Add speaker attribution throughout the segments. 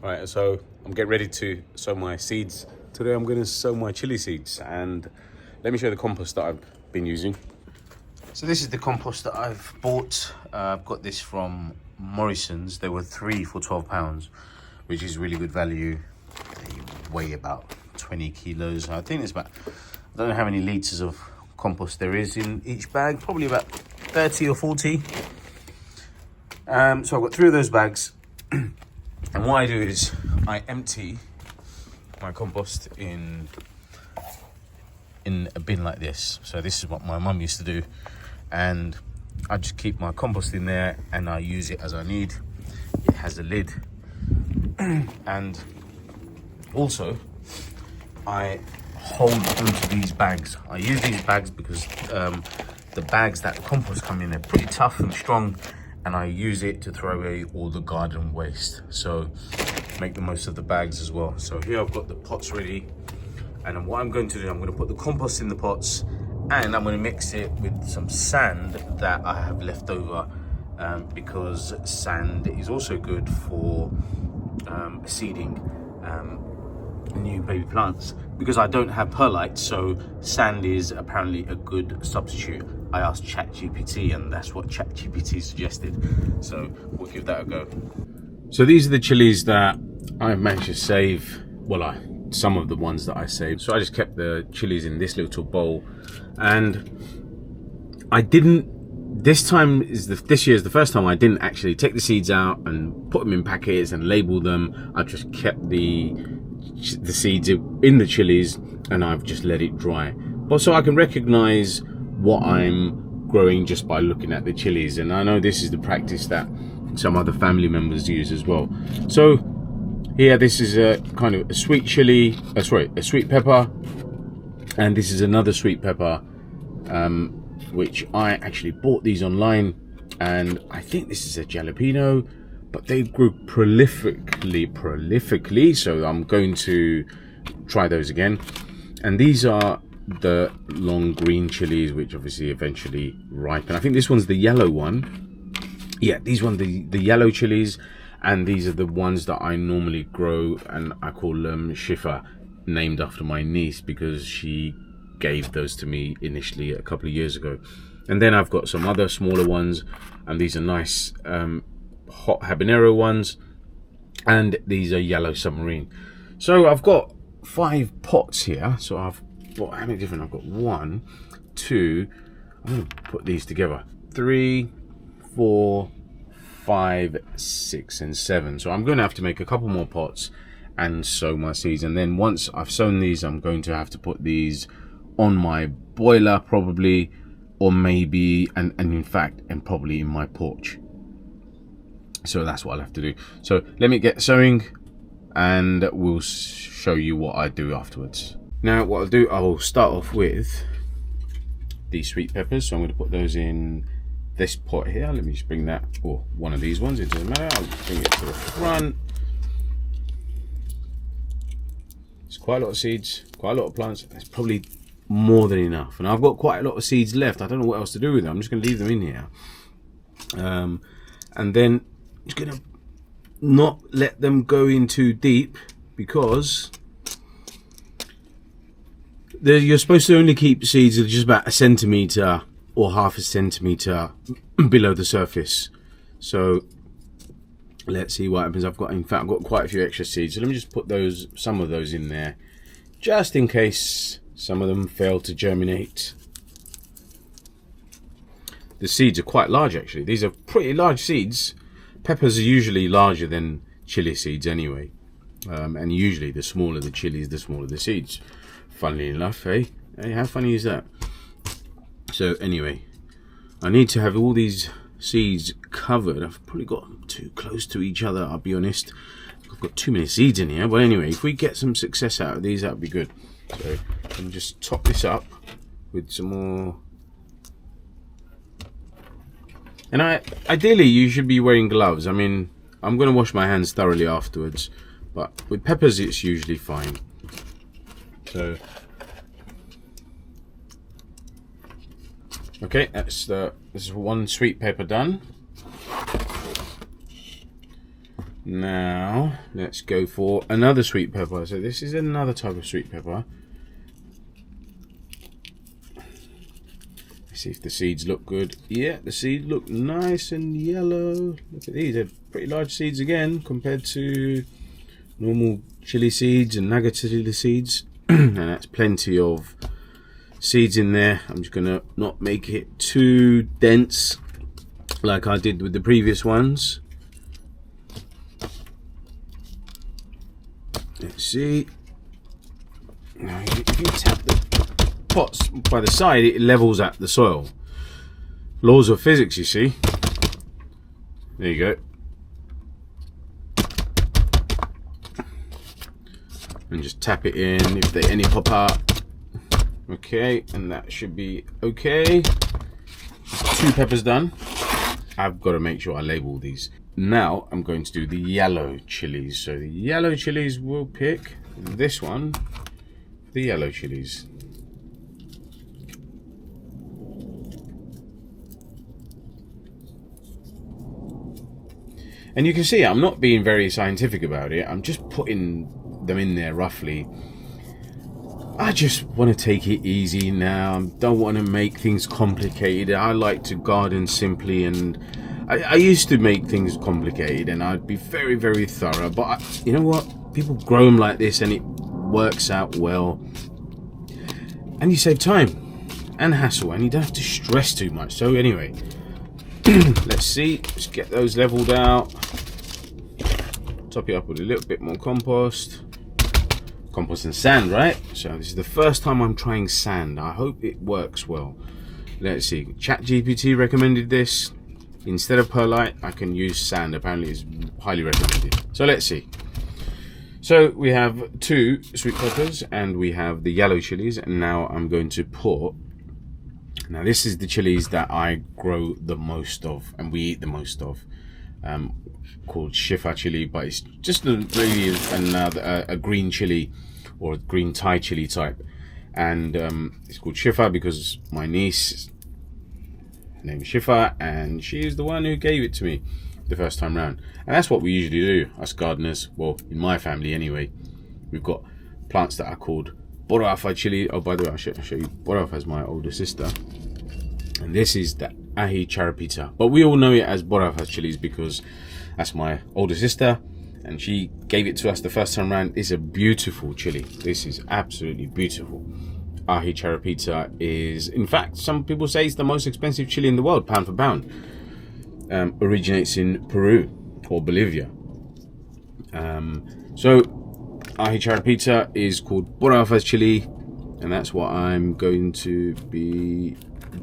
Speaker 1: All right, so I'm getting ready to sow my seeds. Today I'm going to sow my chili seeds, and let me show you the compost that I've been using. So this is the compost that I've bought. I've got this from Morrison's. There were 3 for £12, which is really good value. They weigh about 20 kilos. I think it's about, I don't know how many litres of compost there is in each bag, probably about 30 or 40. So I've got 3 of those bags. And what I do is I empty my compost in a bin like this. So this is what my mum used to do, and I just keep my compost in there and I use it as I need. It has a lid. And also I hold onto these bags. I use these bags because the bags that the compost come in, they're pretty tough and strong, and I use it to throw away all the garden waste. So make the most of the bags as well. So here I've got the pots ready, and what I'm going to do, I'm going to put the compost in the pots, and I'm going to mix it with some sand that I have left over, because sand is also good for seeding new baby plants, because I don't have perlite, so sand is apparently a good substitute. I asked ChatGPT, and that's what ChatGPT suggested, so we'll give that a go. So these are the chilies that I've managed to save. Well, some of the ones that I saved. So I just kept the chilies in this little bowl, and I didn't. This year is the first time I didn't actually take the seeds out and put them in packets and label them. I just kept the seeds in the chilies, and I've just let it dry. But so I can recognize what I'm growing just by looking at the chilies, and I know this is the practice that some other family members use as well. So here, this is a kind of a sweet chili, a sweet pepper, and this is another sweet pepper, which I actually bought these online, and I think this is a jalapeno, but they grew prolifically, so I'm going to try those again. And these are the long green chilies, which obviously eventually ripen. I think this one's the yellow one. Yeah, these ones, the yellow chilies, and these are the ones that I normally grow, and I call them Schiffer, named after my niece because she gave those to me initially a couple of years ago. And then I've got some other smaller ones, and these are nice hot habanero ones, and these are yellow submarine. So I've got 5 pots here. So I've got, how many different? I've got 1, 2, I'm going to put these together, 3, 4, 5, 6 and 7. So I'm going to have to make a couple more pots and sow my seeds, and then once I've sown these, I'm going to have to put these on my boiler probably, or maybe and in fact probably in my porch. So that's what I'll have to do. So let me get sowing, and we'll show you what I do afterwards. Now what I'll do, I'll start off with these sweet peppers. So I'm going to put those in this pot here. Let me just bring that, or one of these ones, it doesn't matter. I'll bring it to the front. It's quite a lot of seeds, quite a lot of plants. It's probably more than enough, and I've got quite a lot of seeds left. I don't know what else to do with them. I'm just going to leave them in here, and then I'm just going to not let them go in too deep, because you're supposed to only keep seeds that are just about 1 centimetre or half a centimetre below the surface. So let's see what happens. I've got quite a few extra seeds, so let me just put some of those in there, just in case some of them fail to germinate. The seeds are quite large actually. These are pretty large seeds. Peppers are usually larger than chili seeds anyway, and usually the smaller the chilies, the smaller the seeds. Funnily enough, hey, how funny is that? So anyway, I need to have all these seeds covered. I've probably got them too close to each other, I'll be honest. I've got too many seeds in here, but anyway, if we get some success out of these, that would be good. So let me just top this up with some more. And ideally you should be wearing gloves. I mean, I'm going to wash my hands thoroughly afterwards, but with peppers it's usually fine. So okay, this is one sweet pepper done. Now let's go for another sweet pepper. So this is another type of sweet pepper. Let's see if the seeds look good. Yeah, the seeds look nice and yellow. Look at these, they're pretty large seeds again compared to normal chili seeds and naga chili seeds. And that's plenty of seeds in there. I'm just gonna not make it too dense like I did with the previous ones. Let's see. Now if you tap the pots by the side, it levels at the soil. Laws of physics, you see. There you go. And just tap it in if there any pop out. Okay, and that should be okay. 2 peppers done. I've got to make sure I label these. Now I'm going to do the yellow chilies. So the yellow chilies, we'll pick this one, the yellow chilies. And you can see I'm not being very scientific about it. I'm just putting them in there roughly. I just want to take it easy now. Don't want to make things complicated. I like to garden simply, and I used to make things complicated and I'd be very, very thorough. But you know what? People grow them like this and it works out well. And you save time and hassle and you don't have to stress too much. So anyway, let's see. Let's get those leveled out. Top it up with a little bit more compost. Compost and sand, right? So this is the first time I'm trying sand. I hope it works well. Let's see. ChatGPT recommended this. Instead of perlite, I can use sand. Apparently it's highly recommended. So let's see. So we have 2 sweet peppers and we have the yellow chilies, and now I'm going to put, now this is the chilies that I grow the most of and we eat the most of, called shifa chili, but it's just really a green chili or a green Thai chili type, and it's called shifa because my niece, her name is Shifa, and she is the one who gave it to me the first time round. And that's what we usually do, us gardeners. Well, in my family anyway, we've got plants that are called borafa chili. Oh, by the way, I'll show you. Borafa is my older sister, and this is the ahi charapita, but we all know it as borafa chilies because that's my older sister and she gave it to us the first time round. It's a beautiful chili. This is absolutely beautiful. Ahi charapita is, in fact, some people say it's the most expensive chili in the world, pound for pound. Originates in Peru or Bolivia. So ahi charapita is called borafa chili, and that's what I'm going to be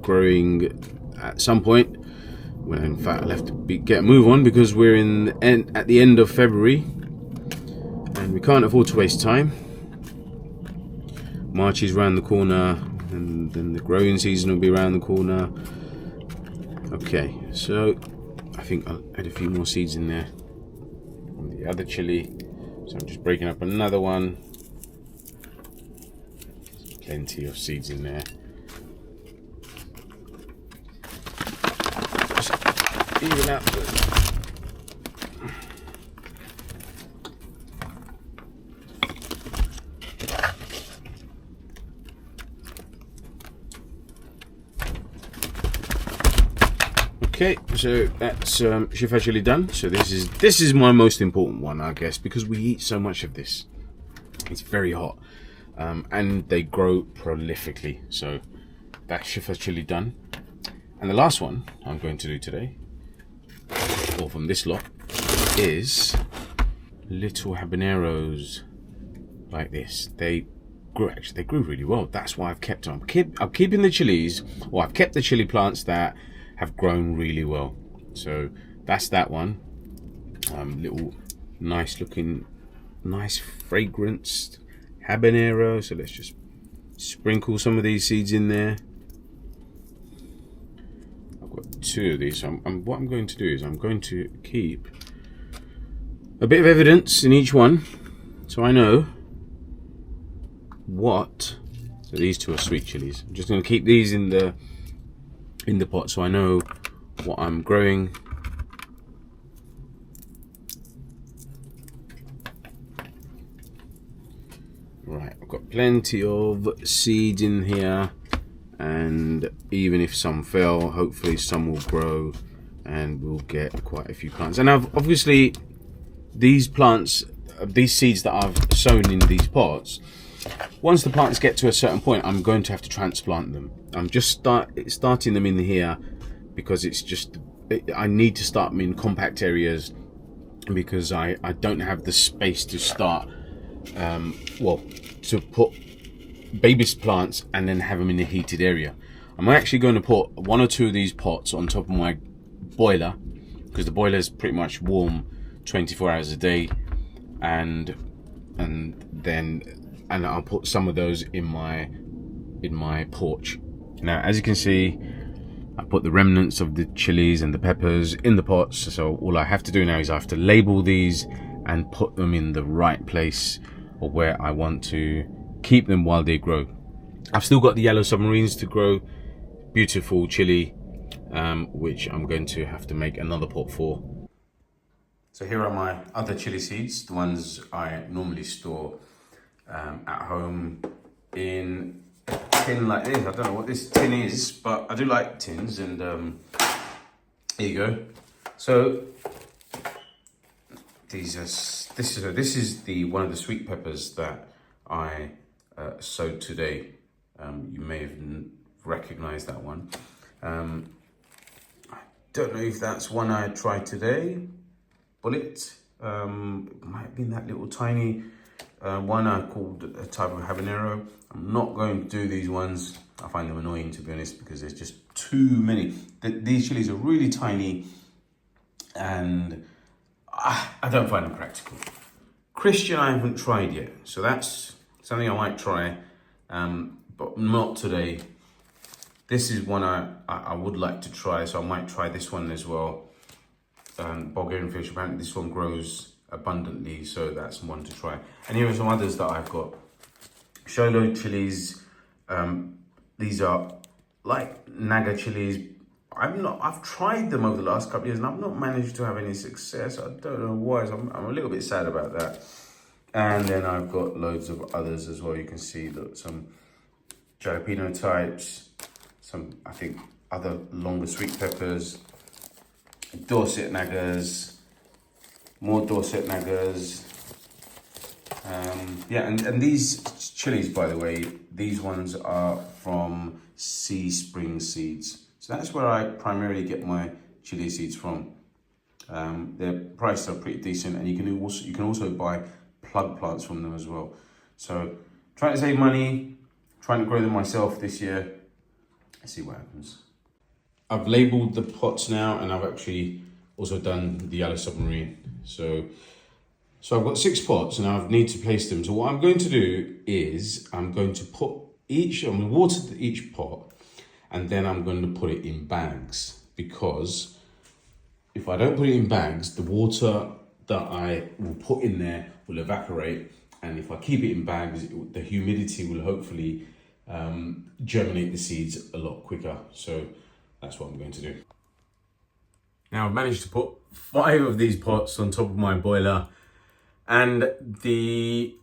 Speaker 1: growing at some point. When in fact I'll have to get a move on because we're at the end of February and we can't afford to waste time. March is around the corner and then the growing season will be around the corner. Okay, so I think I'll add a few more seeds in there from the other chili. So I'm just breaking up another one. There's plenty of seeds in there. Even out the okay, so that's shifa chili done. So this is my most important one, I guess, because we eat so much of this. It's very hot, and they grow prolifically. So that's shifa chili done. And the last one I'm going to do today, or from this lot, is little habaneros like this. They grew really well. That's why I've kept them. I'm keeping the chilies, or I've kept the chili plants that have grown really well. So that's that one. Little nice looking, nice fragranced habanero. So let's just sprinkle some of these seeds in there. I've got 2 of these. So what I'm going to do is I'm going to keep a bit of evidence in each one, so I know what. So these 2 are sweet chilies. I'm just going to keep these in the pot so I know what I'm growing. Right, I've got plenty of seeds in here, and even if some fail, hopefully some will grow and we'll get quite a few plants. And I've obviously, these plants, these seeds that I've sown in these pots, once the plants get to a certain point, I'm going to have to transplant them. I'm just starting them in here because it's just, I need to start them in compact areas because I don't have the space to start, to put baby plants and then have them in a heated area. I'm actually going to put 1 or 2 of these pots on top of my boiler because the boiler is pretty much warm 24 hours a day, and I'll put some of those in my porch. Now, as you can see, I put the remnants of the chilies and the peppers in the pots, so all I have to do now is I have to label these and put them in the right place or where I want to keep them while they grow. I've still got the yellow submarines to grow, beautiful chili, which I'm going to have to make another pot for. So here are my other chili seeds, the ones I normally store at home in a tin like this. I don't know what this tin is, but I do like tins, and here you go. So this is the one of the sweet peppers that I sowed today. You may have recognized that one. I don't know if that's one I tried today. Bullet. It might have been that little tiny one I called a type of habanero. I'm not going to do these ones. I find them annoying, to be honest, because there's just too many. These chilies are really tiny, and I don't find them practical. Christian I haven't tried yet, so that's something I might try, but not today. This is one I would like to try, so I might try this one as well. Bulgarian fish, apparently this one grows abundantly, so that's one to try. And here are some others that I've got. Sow chilies. These are like Naga chilies. I've tried them over the last couple of years and I've not managed to have any success. I don't know why, so I'm a little bit sad about that. And then I've got loads of others as well. You can see that some jalapeno types, some, I think, other longer sweet peppers, Dorset Nagas, more Dorset Nagas. And these chilies, by the way, these ones are from Sea Spring Seeds. So that's where I primarily get my chili seeds from. Their prices are pretty decent, and you can also buy plug plants from them as well. So trying to save money, trying to grow them myself this year. Let's see what happens. I've labelled the pots now, and I've actually also done the yellow submarine. So I've got 6 pots, and I need to place them. So what I'm going to do is I'm going to water each pot, and then I'm going to put it in bags, because if I don't put it in bags, the water that I will put in there will evaporate, and if I keep it in bags, the humidity will hopefully germinate the seeds a lot quicker. So that's what I'm going to do. Now I've managed to put 5 of these pots on top of my boiler, and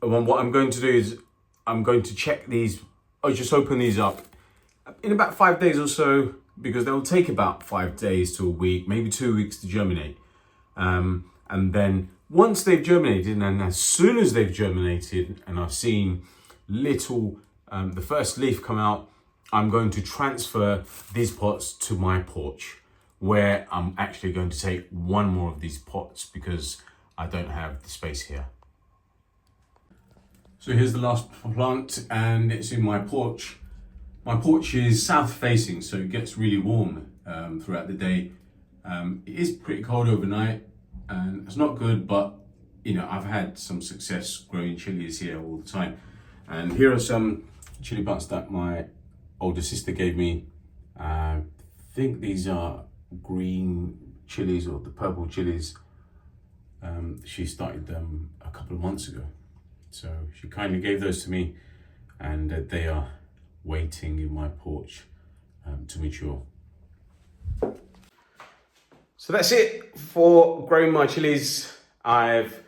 Speaker 1: what I'm going to do is I'm going to check these. I'll just open these up in about 5 days or so, because they'll take about 5 days to a week, maybe 2 weeks to germinate. And then once they've germinated, and as soon as they've germinated and I've seen the first leaf come out, I'm going to transfer these pots to my porch, where I'm actually going to take 1 more of these pots because I don't have the space here. So here's the last plant, and it's in my porch. My porch is south facing, so it gets really warm throughout the day. It is pretty cold overnight, and it's not good, but you know, I've had some success growing chilies here all the time. And here are some chili plants that my older sister gave me. I think these are green chilies, or the purple chilies. She started them a couple of months ago. So she kindly gave those to me, and they are waiting in my porch to mature. So that's it for growing my chilies. I've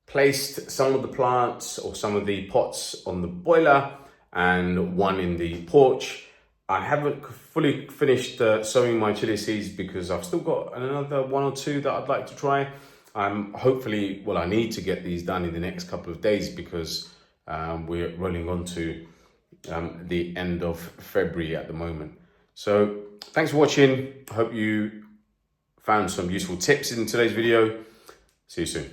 Speaker 1: placed some of the plants or some of the pots on the boiler and one in the porch. I haven't fully finished sowing my chili seeds because I've still got another 1 or 2 that I'd like to try. Hopefully, well, I need to get these done in the next couple of days because we're rolling on to the end of February at the moment. So thanks for watching. I hope you found some useful tips in today's video. See you soon.